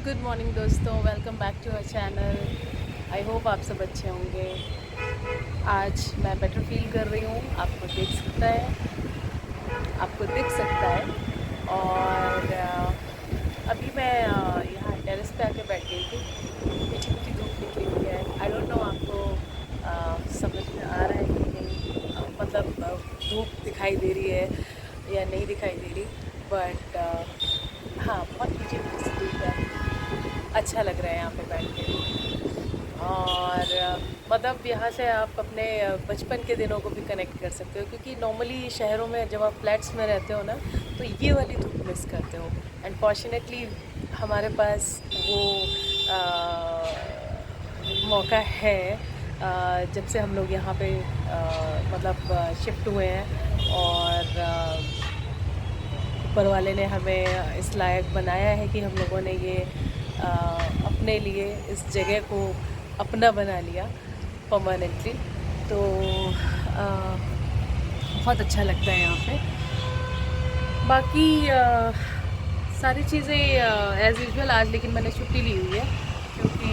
Good morning दोस्तों, welcome back to our channel. I hope आप सब अच्छे होंगे। आज मैं बेटर फील कर रही हूँ, आपको दिख सकता है। और अभी मैं यहाँ टेरेस पे आके बैठ गई थी। मीठी मीठी धूप निकली हुई है। आई डोंट नो आपको समझ में आ रहा है कि नहीं, मतलब धूप दिखाई दे रही है या नहीं दिखाई दे रही, बट हाँ, बहुत मीठी मीठी सी धूप है। अच्छा लग रहा है यहाँ पे बैठ के। और मतलब यहाँ से आप अपने बचपन के दिनों को भी कनेक्ट कर सकते हो, क्योंकि नॉर्मली शहरों में जब आप फ्लैट्स में रहते हो ना, तो ये वाली धूप मिस करते हो। एंड फॉर्चुनेटली हमारे पास वो मौका है। जब से हम लोग यहाँ पे मतलब शिफ्ट हुए हैं, और ऊपर वाले ने हमें इस लायक बनाया है कि हम लोगों ने ये अपने लिए इस जगह को अपना बना लिया परमानेंटली। तो बहुत अच्छा लगता है यहाँ पे। बाकी सारी चीज़ें एज़ यूजुअल आज, लेकिन मैंने छुट्टी ली हुई है, क्योंकि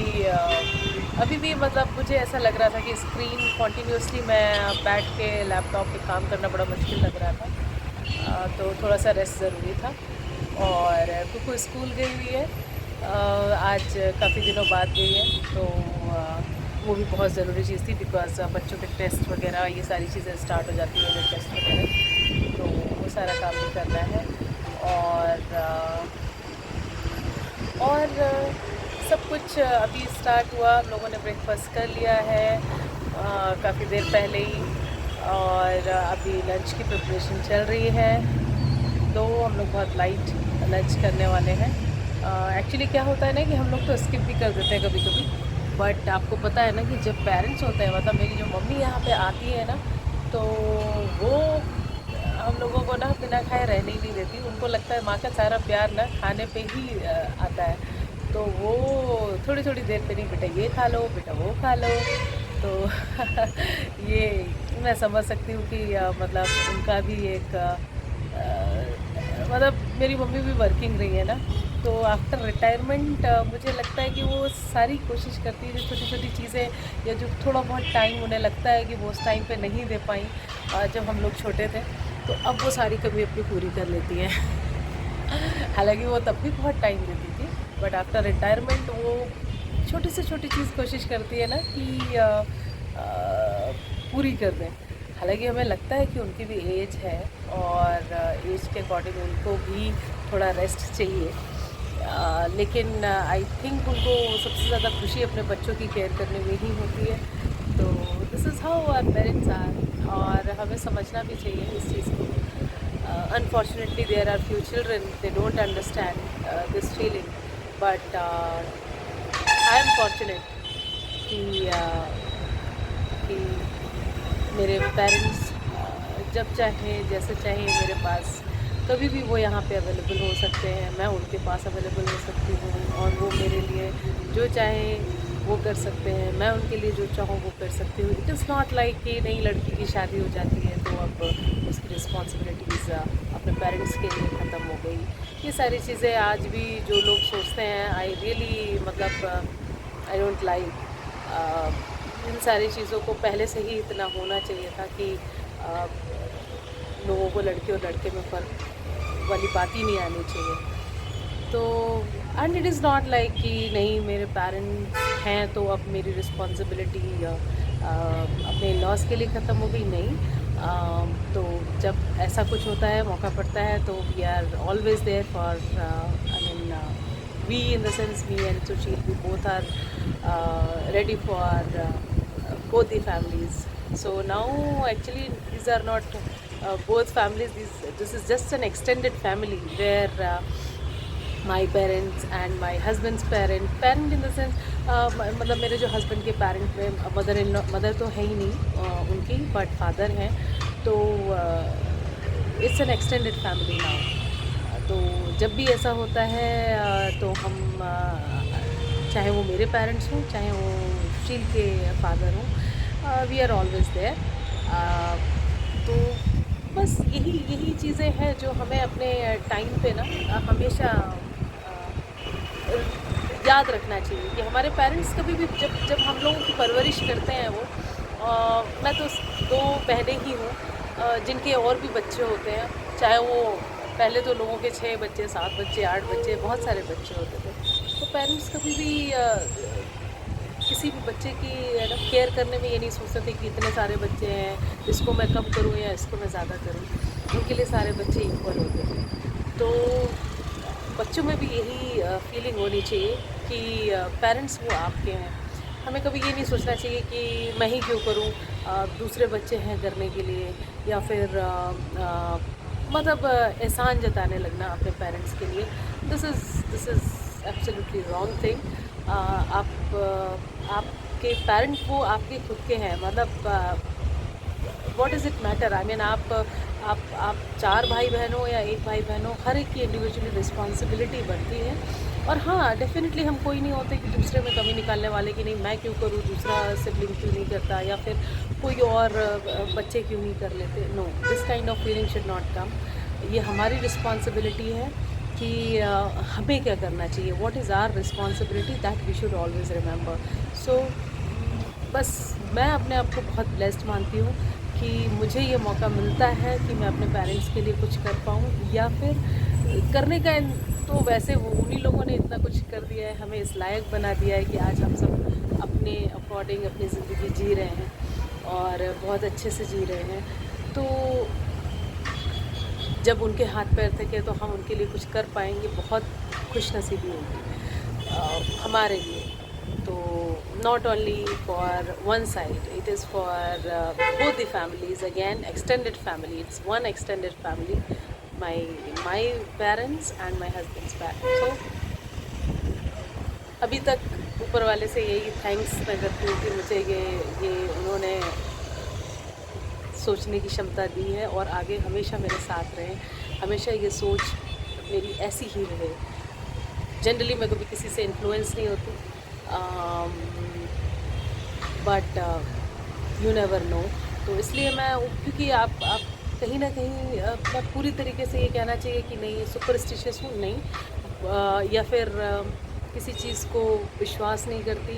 अभी भी मतलब मुझे ऐसा लग रहा था कि स्क्रीन कॉन्टीन्यूसली मैं बैठ के लैपटॉप पे काम करना बड़ा मुश्किल लग रहा था। तो थोड़ा सा रेस्ट ज़रूरी था। और कुकू स्कूल गई हुई है, आज काफ़ी दिनों बाद गई है। तो वो भी बहुत ज़रूरी चीज़ थी, बिकॉज़ बच्चों के टेस्ट वगैरह ये सारी चीज़ें स्टार्ट हो जाती है, टेस्ट वगैरह, तो वो सारा काम भी करना है। और सब कुछ अभी स्टार्ट हुआ। हम लोगों ने ब्रेकफास्ट कर लिया है काफ़ी देर पहले ही, और अभी लंच की प्रिपरेशन चल रही है। तो हम लोग बहुत लाइट लंच करने वाले हैं। एक्चुअली क्या होता है ना कि हम लोग तो स्किप भी कर देते हैं कभी कभी, बट आपको पता है ना कि जब पेरेंट्स होते हैं, मतलब मेरी जो मम्मी यहाँ पे आती है ना, तो वो हम लोगों को ना बिना खाए रहने ही नहीं देती। उनको लगता है माँ का सारा प्यार ना खाने पे ही आता है। तो वो थोड़ी थोड़ी देर पे, नहीं बेटा ये खा लो, बेटा वो खा लो। तो ये मैं समझ सकती हूँ कि मतलब उनका भी एक मतलब मेरी मम्मी भी वर्किंग रही है ना, तो आफ्टर रिटायरमेंट मुझे लगता है कि वो सारी कोशिश करती है, जो छोटी छोटी चीज़ें या जो थोड़ा बहुत टाइम उन्हें लगता है कि वो उस टाइम पे नहीं दे पाई जब हम लोग छोटे थे, तो अब वो सारी कमी अपनी पूरी कर लेती हैं। हालांकि वो तब भी बहुत टाइम देती थी, बट आफ्टर रिटायरमेंट वो छोटी से छोटी चीज़ कोशिश करती है ना कि पूरी कर दें। हालांकि हमें लगता है कि उनकी भी एज है, और एज के अकॉर्डिंग उनको भी थोड़ा रेस्ट चाहिए। लेकिन आई थिंक उनको सबसे ज़्यादा खुशी अपने बच्चों की केयर करने में ही होती है। तो this is how our parents are, और हमें समझना भी चाहिए इस चीज़ को। Unfortunately, there are few children, they don't understand this feeling, but I am fortunate कि कि मेरे पेरेंट्स जब चाहें जैसे चाहें मेरे पास कभी भी वो यहाँ पे अवेलेबल हो सकते हैं। मैं उनके पास अवेलेबल हो सकती हूँ, और वो मेरे लिए जो चाहें वो कर सकते हैं। मैं उनके लिए जो चाहूँ वो कर सकती हूँ। इट इज़ नॉट लाइक कि नई लड़की की शादी हो जाती है तो अब उसकी रिस्पॉन्सिबिलिटीज़ अपने पेरेंट्स के लिए ख़त्म हो गई। ये सारी चीज़ें आज भी जो लोग सोचते हैं, आई रियली मतलब आई डोंट लाइक। इन सारी चीज़ों को पहले से ही इतना होना चाहिए था कि अ, लोगों को लड़के और लड़के में फ़र्क वाली बात ही नहीं आनी चाहिए। तो and it is not like कि नहीं मेरे पेरेंट्स हैं तो अब मेरी रिस्पॉन्सिबिलिटी अपने लॉस के लिए ख़त्म हो गई, नहीं। तो जब ऐसा कुछ होता है, मौका पड़ता है, तो we are always there for, I mean we in the sense me and Sushil, we both are ready for both the families. So now actually these are not both families. This is just an extended family where my parents and my husband's parent in the sense मतलब मेरे जो husband के parent में mother तो है ही नहीं उनकी, but father हैं। तो it's an extended family now. तो जब भी ऐसा होता है तो हम चाहे वो मेरे पेरेंट्स हों, चाहे वो सुशील के फादर हों, वी आर ऑलवेज देयर। तो बस यही यही चीज़ें हैं जो हमें अपने टाइम पे ना हमेशा याद रखना चाहिए कि हमारे पेरेंट्स कभी भी जब जब हम लोगों की परवरिश करते हैं वो मैं तो 2 बहनें ही हूँ जिनके और भी बच्चे होते हैं, चाहे वो पहले तो लोगों के 6 बच्चे, 7 बच्चे, 8 बच्चे, बहुत सारे बच्चे होते थे। तो पेरेंट्स कभी भी किसी भी बच्चे की केयर करने में ये नहीं सोचते थे कि इतने सारे बच्चे हैं, इसको मैं कम करूँ या इसको मैं ज़्यादा करूँ। उनके लिए सारे बच्चे इक्वल होते थे। तो बच्चों में भी यही फीलिंग होनी चाहिए कि पेरेंट्स वो आपके हैं। हमें कभी ये नहीं सोचना चाहिए कि मैं ही क्यों करूं, दूसरे बच्चे हैं करने के लिए, या फिर मतलब एहसान जताने लगना अपने पेरेंट्स के लिए। This is absolutely wrong thing. आपके पेरेंट वो आपके खुद के हैं, मतलब what does it matter. I mean आप 4 भाई बहन हो या 1 भाई बहन हो, हर एक की इंडिविजुअली रिस्पॉन्सिबिलिटी बनती है। और हाँ, डेफिनेटली हम कोई नहीं होते कि दूसरे में कमी निकालने वाले कि नहीं मैं क्यों करूँ, दूसरा सिबलिंग क्यों नहीं करता, या फिर कोई और बच्चे क्यों नहीं कर लेते। No, this kind of feeling should not come. ये हमारी रिस्पॉन्सिबिलिटी है कि हमें क्या करना चाहिए, what is our responsibility, that we should always remember. So बस मैं अपने आप को बहुत ब्लेस्ड मानती हूँ कि मुझे ये मौका मिलता है कि मैं अपने पेरेंट्स के लिए कुछ कर पाऊँ, या फिर करने का तो वैसे वो उन्हीं लोगों ने इतना कुछ कर दिया है, हमें इस लायक बना दिया है कि आज हम सब अपने अकॉर्डिंग अपनी ज़िंदगी जी रहे हैं और बहुत अच्छे से जी रहे हैं। तो जब उनके हाथ पैर थे तो हम उनके लिए कुछ कर पाएंगे, बहुत खुशनसीबी होगी हमारे लिए। तो not only for one side, it is for both the families, again extended family, it's one extended family, my my parents and my husband's parents. So अभी तक ऊपर वाले से यही थैंक्स मैं करती हूँ कि मुझे ये उन्होंने सोचने की क्षमता दी है और आगे हमेशा मेरे साथ रहे, हमेशा ये सोच मेरी ऐसी ही रहे। जनरली मैं कभी किसी से इन्फ्लुएंस नहीं होती, बट यू नेवर नो। तो इसलिए मैं, क्योंकि आप कहीं ना कहीं मैं पूरी तरीके से ये कहना चाहिए कि नहीं सुपरस्टिशियस हूँ, नहीं, या फिर किसी चीज़ को विश्वास नहीं करती।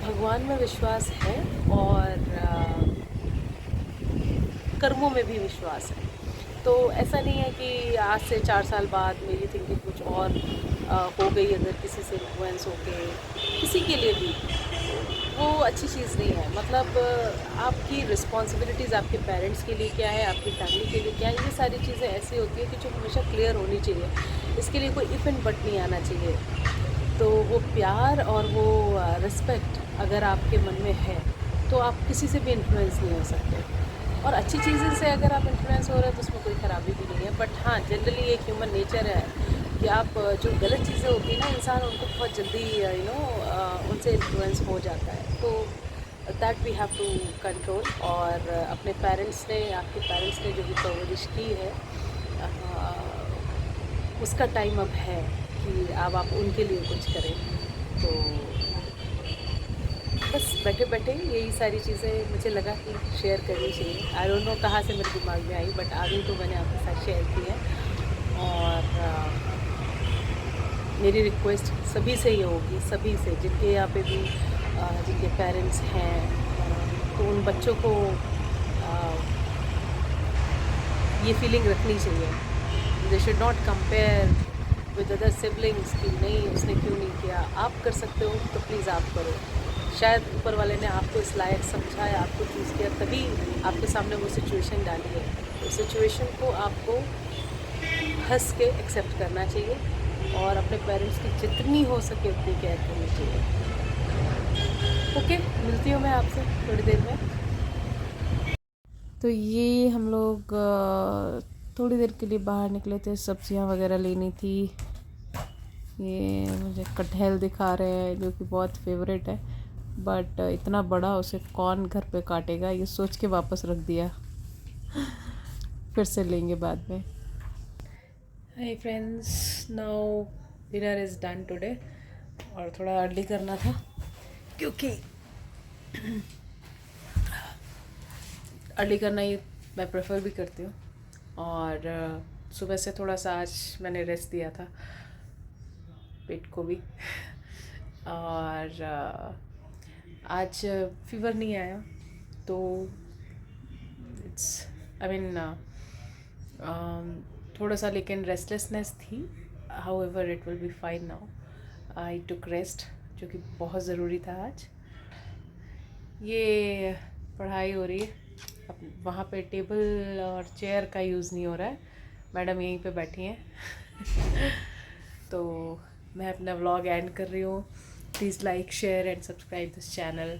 भगवान में विश्वास है और कर्मों में भी विश्वास है। तो ऐसा नहीं है कि आज से 4 साल बाद मेरी थिंकिंग कुछ और हो गई अगर किसी से इन्फ्लुएंस होके किसी के लिए भी, वो अच्छी चीज़ नहीं है। मतलब आपकी रिस्पॉन्सिबिलिटीज़ आपके पेरेंट्स के लिए क्या है, आपकी फैमिली के लिए क्या है, ये सारी चीज़ें ऐसी होती है कि जो हमेशा क्लियर होनी चाहिए। इसके लिए कोई इफ़ एंड बट नहीं आना चाहिए। तो वो प्यार और वो रिस्पेक्ट अगर आपके मन में है तो आप किसी से भी इन्फ्लुएंस नहीं हो सकते। और अच्छी चीज़ों से अगर आप इन्फ्लुएंस हो रहे हैं तो उसमें कोई ख़राबी भी नहीं है। बट हाँ, जनरली एक ह्यूमन नेचर है कि आप जो गलत चीज़ें होती हैं ना, इंसान उनको बहुत जल्दी उनसे इन्फ्लुएंस हो जाता है। तो that we have to control. और अपने पेरेंट्स ने, आपके पेरेंट्स ने जो भी परवरिश की है, उसका टाइम अब है कि अब आप उनके लिए कुछ करें। तो बस बैठे बैठे यही सारी चीज़ें मुझे लगा कि शेयर करनी चाहिए। आई डोंट नो कहाँ से मेरे दिमाग में आई, बट आ गई तो मैंने आपके साथ शेयर की है। और मेरी रिक्वेस्ट सभी से ये होगी, सभी से जिनके यहाँ पे भी जिनके पेरेंट्स हैं, तो उन बच्चों को ये फीलिंग रखनी चाहिए। They should not compare with other siblings कि नहीं उसने क्यों नहीं किया। आप कर सकते हो तो प्लीज़ आप करो। शायद ऊपर वाले ने आपको इस लायक समझा है, आपको चूज़ किया, तभी आपके सामने वो सिचुएशन डाली है। उस सिचुएशन को आपको हंस के एक्सेप्ट करना चाहिए और अपने पेरेंट्स की जितनी हो सके उतनी केयर करनी चाहिए। ओके, मिलती हूँ मैं आपसे थोड़ी देर में। तो ये हम लोग थोड़ी देर के लिए बाहर निकले थे, सब्जियां वगैरह लेनी थी। ये मुझे कटहल दिखा रहे हैं जो कि बहुत फेवरेट है, बट इतना बड़ा उसे कौन घर पे काटेगा, ये सोच के वापस रख दिया। फिर से लेंगे बाद में। Hi friends, now dinner is done today. और थोड़ा अर्ली करना था क्योंकि अर्ली करना ही मैं प्रेफर भी करती हूँ। और सुबह से थोड़ा सा आज मैंने रेस्ट दिया था पेट को भी। और आज फीवर नहीं आया, तो इट्स आई मीन थोड़ा सा लेकिन रेस्टलेसनेस थी। How ever it will be fine now. I took rest, जो कि बहुत ज़रूरी था आज। ये पढ़ाई हो रही है, अब वहाँ पे टेबल और चेयर का यूज़ नहीं हो रहा है, मैडम यहीं पे बैठी हैं। तो मैं अपना व्लॉग एंड कर रही हूँ। Please like, share and subscribe this channel.